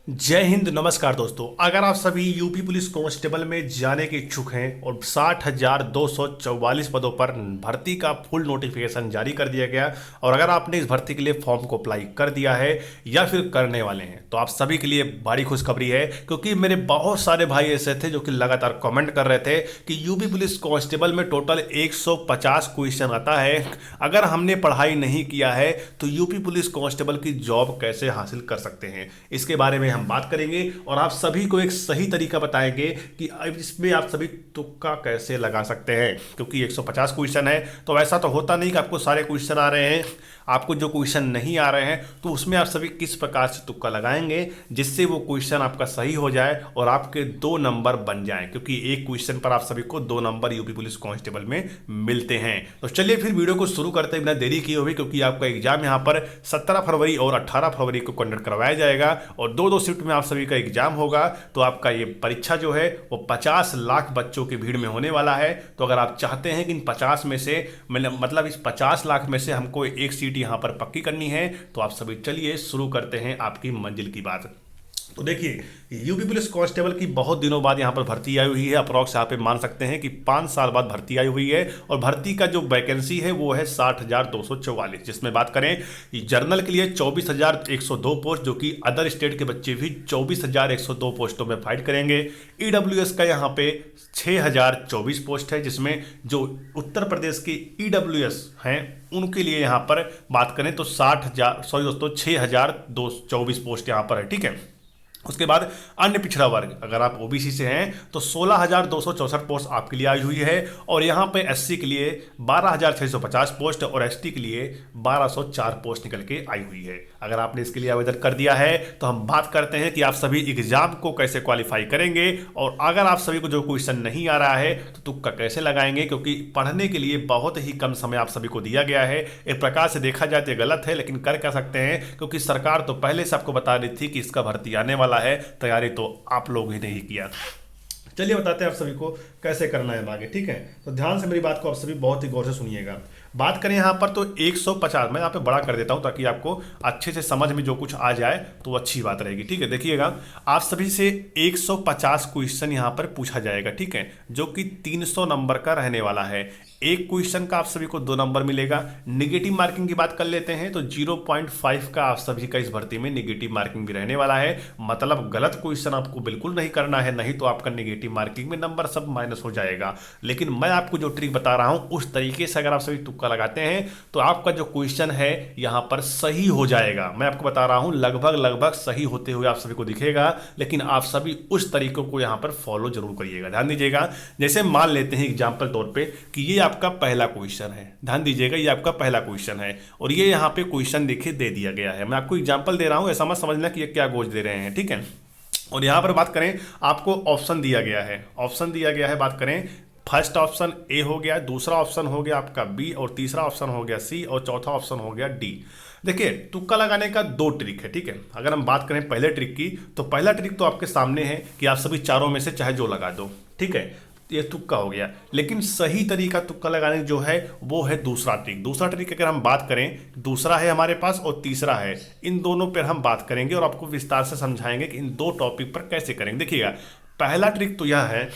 जय हिंद। नमस्कार दोस्तों, अगर आप सभी यूपी पुलिस कांस्टेबल में जाने के इच्छुक हैं और 60,244 पदों पर भर्ती का फुल नोटिफिकेशन जारी कर दिया गया और अगर आपने इस भर्ती के लिए फॉर्म को अप्लाई कर दिया है या फिर करने वाले हैं तो आप सभी के लिए बड़ी खुशखबरी है, क्योंकि मेरे बहुत सारे भाई ऐसे थे जो कि लगातार कमेंट कर रहे थे कि यूपी पुलिस कांस्टेबल में टोटल 150 क्वेश्चन आता है, अगर हमने पढ़ाई नहीं किया है तो यूपी पुलिस कांस्टेबल की जॉब कैसे हासिल कर सकते हैं। इसके बारे में हम बात करेंगे और आप सभी को एक सही तरीका बताएंगे कि इसमें आप सभी तुक्का कैसे लगा सकते हैं, क्योंकि 150 क्वेश्चन है तो ऐसा तो होता नहीं कि आपको सारे क्वेश्चन आ रहे हैं। आपको जो क्वेश्चन नहीं आ रहे हैं तो उसमें आप सभी किस प्रकार से तुक्का लगाएंगे जिससे वो क्वेश्चन आपका सही हो जाए और आपके 2 नंबर बन जाएं, क्योंकि एक क्वेश्चन पर आप सभी को 2 नंबर यूपी पुलिस कांस्टेबल में मिलते हैं। तो चलिए फिर वीडियो को शुरू करते हैं बिना देरी किए हुए, क्योंकि आपका एग्जाम यहाँ पर 17 फरवरी और 18 फरवरी को कंडक्ट करवाया जाएगा और दो शिफ्ट में आप सभी का एग्जाम होगा। तो आपका ये परीक्षा जो है वो 50 लाख बच्चों की भीड़ में होने वाला है। तो अगर आप चाहते हैं कि इन 50 में से मतलब इस 50 लाख में से हमको एक सीट यहां पर पक्की करनी है, तो आप सभी चलिए शुरू करते हैं आपकी मंजिल की बात। तो देखिए, यूपी पुलिस कांस्टेबल की बहुत दिनों बाद यहाँ पर भर्ती आई हुई है। अप्रॉक्स यहाँ पे मान सकते हैं कि 5 साल बाद भर्ती आई हुई है और भर्ती का जो वैकेंसी है वो है 60,244, जिसमें बात करें जर्नल के लिए 24,102 पोस्ट, जो कि अदर स्टेट के बच्चे भी 24,102 पोस्टों में फाइट करेंगे। ईडब्ल्यूएस का यहाँ पे 6,024 पोस्ट है, जिसमें जो उत्तर प्रदेश के ईडब्ल्यूएस हैं उनके लिए यहाँ पर बात करें तो 6,224 पोस्ट यहाँ पर है। ठीक है, उसके बाद अन्य पिछड़ा वर्ग अगर आप ओबीसी से हैं तो 16,264 पोस्ट आपके लिए आई हुई है और यहाँ पे एससी के लिए 12,650 पोस्ट और एसटी के लिए 1,204 पोस्ट निकल के आई हुई है। अगर आपने इसके लिए आवेदन कर दिया है तो हम बात करते हैं कि आप सभी एग्जाम को कैसे क्वालिफाई करेंगे और अगर आप सभी को जो क्वेश्चन नहीं आ रहा है तो तुक्का कैसे लगाएंगे, क्योंकि पढ़ने के लिए बहुत ही कम समय आप सभी को दिया गया है। एक प्रकार से देखा जाए तो गलत है, लेकिन कर क्या सकते हैं, क्योंकि सरकार तो पहले से आपको बता रही थी कि इसका भर्ती आने वाला है, तैयारी तो आप लोग ही नहीं किया। चलिए बताते हैं आप सभी को कैसे करना है आगे। ठीक है, तो ध्यान से मेरी बात को आप सभी बहुत ही गौर से सुनिएगा। बात करें यहाँ पर तो 150, मैं यहाँ पे बड़ा कर देता हूँ ताकि आपको अच्छे से समझ में जो कुछ आ जाए तो अच्छी बात रहेगी। ठीक है, देखिएगा, आप सभी से 150 क्वेश्चन यहाँ पर पूछा जाएगा। ठीक है, जो कि 300 नंबर का रहने वाला है। एक क्वेश्चन का आप सभी को 2 नंबर मिलेगा। निगेटिव मार्किंग की बात कर लेते हैं तो 0.5 का आप सभी का इस भर्ती में निगेटिव मार्किंग भी रहने वाला है। मतलब गलत क्वेश्चन आपको बिल्कुल नहीं करना है, नहीं तो आपका निगेटिव मार्किंग में नंबर सब माइनस हो जाएगा। लेकिन मैं आपको जो ट्रिक बता रहा हूं उस तरीके से अगर आप सभी तुक्का लगाते हैं तो आपका जो क्वेश्चन है यहां पर सही हो जाएगा। मैं आपको बता रहा हूं लगभग सही होते हुए आप सभी को दिखेगा, लेकिन आप सभी उस तरीकों को यहां पर फॉलो जरूर करिएगा। ध्यान दीजिएगा, जैसे मान लेते हैं एग्जाम्पल तौर पर कि ये आपका पहला क्वेश्चन है। ध्यान दीजिएगा, ये आपका पहला क्वेश्चन है और ये यहाँ पे क्वेश्चन देखिए दे दिया गया है। मैं आपको एग्जांपल दे रहा हूं, ऐसा मत समझना कि ये क्या गोज दे रहे हैं। ठीक है, और यहाँ पर बात करें आपको ऑप्शन दिया गया है। ऑप्शन दिया गया है, बात करें फर्स्ट ऑप्शन ए हो गया, दूसरा ऑप्शन हो गया आपका बी और तीसरा ऑप्शन हो गया सी और चौथा ऑप्शन हो गया डी। देखिए, तुक्का लगाने का 2 ट्रिक है। ठीक है, अगर हम बात करें पहले ट्रिक की तो पहला ट्रिक तो आपके सामने है कि आप सभी चारों में से चाहे जो लगा दो। ठीक है, ये तुक्का हो गया, लेकिन सही तरीका तुक्का लगाने जो है वो है दूसरा ट्रिक। दूसरा ट्रिक अगर हम बात करें, दूसरा है हमारे पास और तीसरा है, इन दोनों पर हम बात करेंगे और आपको विस्तार से समझाएंगे कि इन 2 टॉपिक पर कैसे करेंगे। देखिएगा, पहला ट्रिक तो यह है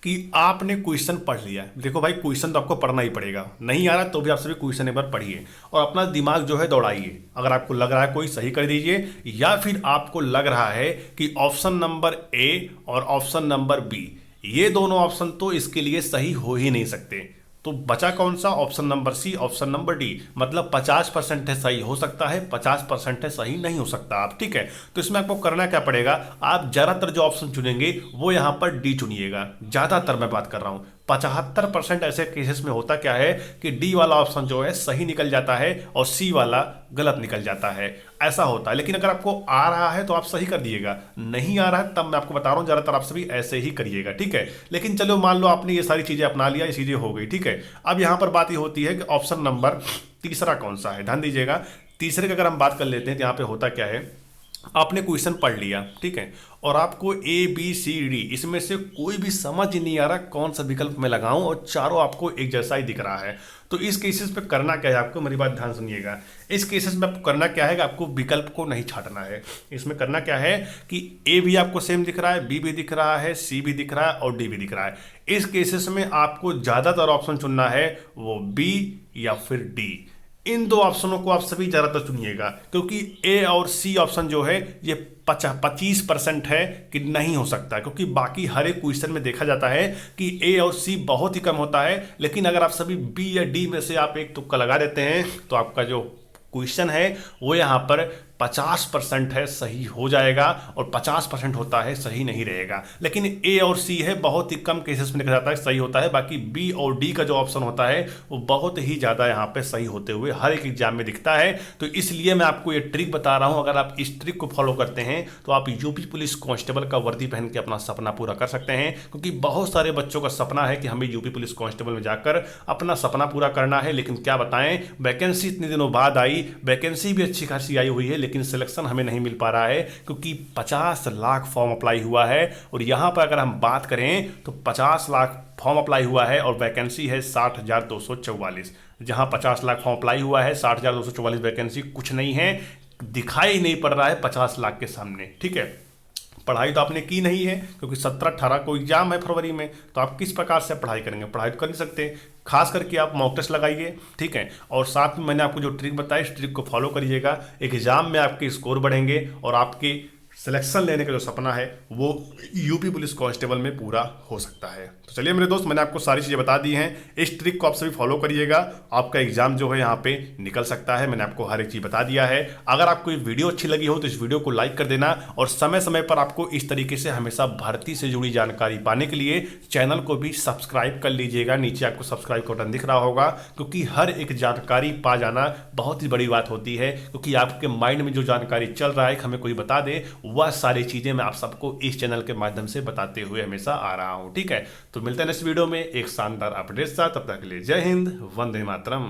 कि आपने क्वेश्चन पढ़ लिया। देखो भाई, क्वेश्चन तो आपको पढ़ना ही पड़ेगा, नहीं आ रहा तो भी आप सभी क्वेश्चन एक बार पढ़िए और अपना दिमाग जो है दौड़ाइए। अगर आपको लग रहा है कोई सही कर दीजिए, या फिर आपको लग रहा है कि ऑप्शन नंबर ए और ऑप्शन नंबर बी ये दोनों ऑप्शन तो इसके लिए सही हो ही नहीं सकते, तो बचा कौन सा? Option number C, option number D. मतलब 50% है सही हो सकता है, 50% है सही नहीं हो सकता आप। ठीक है, तो इसमें आपको करना क्या पड़ेगा, आप ज्यादातर जो ऑप्शन चुनेंगे वो यहां पर डी चुनिएगा। ज्यादातर मैं बात कर रहा हूं, 75% ऐसे केसेस में होता क्या है कि डी वाला ऑप्शन जो है सही निकल जाता है और सी वाला गलत निकल जाता है, ऐसा होता है। लेकिन अगर आपको आ रहा है तो आप सही कर दिएगा, नहीं आ रहा है तब मैं आपको बता रहा हूं ज्यादातर आप सभी ऐसे ही करिएगा। ठीक है, लेकिन चलो मान लो आपने ये सारी चीजें अपना लिया, ये चीजें हो गई। ठीक है, अब यहां पर बात ये होती है कि ऑप्शन नंबर तीसरा कौन सा है। ध्यान दीजिएगा, तीसरे की अगर हम बात कर लेते हैं तो यहां पर होता क्या है आपने क्वेश्चन पढ़ लिया, ठीक है, और आपको ए बी सी डी इसमें से कोई भी समझ ही नहीं आ रहा कौन सा विकल्प मैं लगाऊं, और चारों आपको एक जैसा ही दिख रहा है। तो इस केसेस पे करना क्या है आपको, मेरी बात ध्यान सुनिएगा। इस केसेस में आपको करना क्या है कि आपको विकल्प को नहीं छांटना है। इसमें करना क्या है कि ए भी आपको सेम दिख रहा है, बी भी दिख रहा है, सी भी दिख रहा है और डी भी दिख रहा है। इस केसेस में आपको ज़्यादातर ऑप्शन चुनना है वो बी या फिर डी। इन दो ऑप्शनों को आप सभी ज़्यादातर चुनिएगा, क्योंकि ए और सी ऑप्शन जो है ये 25% है कि नहीं हो सकता, क्योंकि बाकी हर एक क्वेश्चन में देखा जाता है कि ए और सी बहुत ही कम होता है। लेकिन अगर आप सभी बी या डी में से आप एक तुक्का लगा देते हैं तो आपका जो क्वेश्चन है वो यहाँ पर 50% है सही हो जाएगा, और 50% होता है सही नहीं रहेगा। लेकिन ए और सी है बहुत ही कम केसेस में देखा जाता है सही होता है। बाकी बी और डी का जो ऑप्शन होता है वो बहुत ही ज़्यादा यहाँ पे सही होते हुए हर एक एग्जाम में दिखता है। तो इसलिए मैं आपको ये ट्रिक बता रहा हूँ। अगर आप इस ट्रिक को फॉलो करते हैं तो आप यूपी पुलिस कांस्टेबल का वर्दी पहन के अपना सपना पूरा कर सकते हैं, क्योंकि बहुत सारे बच्चों का सपना है कि हमें यूपी पुलिस कांस्टेबल में जाकर अपना सपना पूरा करना है। लेकिन क्या बताएं, वैकेंसी इतने दिनों बाद आई, वैकेंसी भी अच्छी खासी आई हुई है, लेकिन सिलेक्शन हमें नहीं मिल पा रहा है, क्योंकि 50 लाख फॉर्म अप्लाई हुआ है। और यहाँ पर अगर हम बात करें तो 50 लाख फॉर्म अप्लाई हुआ है और वैकेंसी है 60,244। जहाँ 50 लाख फॉर्म अप्लाई हुआ है, 60,244 वैकेंसी कुछ नहीं है, दिखाई नहीं पड़ रहा है 50 लाख के सामने, ठीक है। पढ़ाई तो आपने की नहीं है, क्योंकि 17-18 को एग्जाम है फरवरी में, तो आप किस प्रकार से पढ़ाई करेंगे, पढ़ाई तो कर नहीं सकते। खास करके आप मॉक टेस्ट लगाइए, ठीक है, और साथ में मैंने आपको जो ट्रिक बताई इस ट्रिक को फॉलो करिएगा। एग्जाम में आपके स्कोर बढ़ेंगे और आपके सिलेक्शन लेने का जो सपना है वो यूपी पुलिस कांस्टेबल में पूरा हो सकता है। तो चलिए मेरे दोस्त, मैंने आपको सारी चीज़ें बता दी हैं। इस ट्रिक को आप सभी फॉलो करिएगा, आपका एग्जाम जो है यहाँ पे निकल सकता है। मैंने आपको हर एक चीज़ बता दिया है। अगर आपको ये वीडियो अच्छी लगी हो तो इस वीडियो को लाइक कर देना, और समय समय पर आपको इस तरीके से हमेशा भर्ती से जुड़ी जानकारी पाने के लिए चैनल को भी सब्सक्राइब कर लीजिएगा। नीचे आपको सब्सक्राइब का बटन दिख रहा होगा, क्योंकि हर एक जानकारी पा जाना बहुत ही बड़ी बात होती है। क्योंकि आपके माइंड में जो जानकारी चल रहा है हमें कोई बता दे, वह सारी चीजें मैं आप सबको इस चैनल के माध्यम से बताते हुए हमेशा आ रहा हूं, ठीक है। तो मिलते हैं नेक्स्ट वीडियो में एक शानदार अपडेट साथ। तब तक के लिए जय हिंद, वंदे मातरम।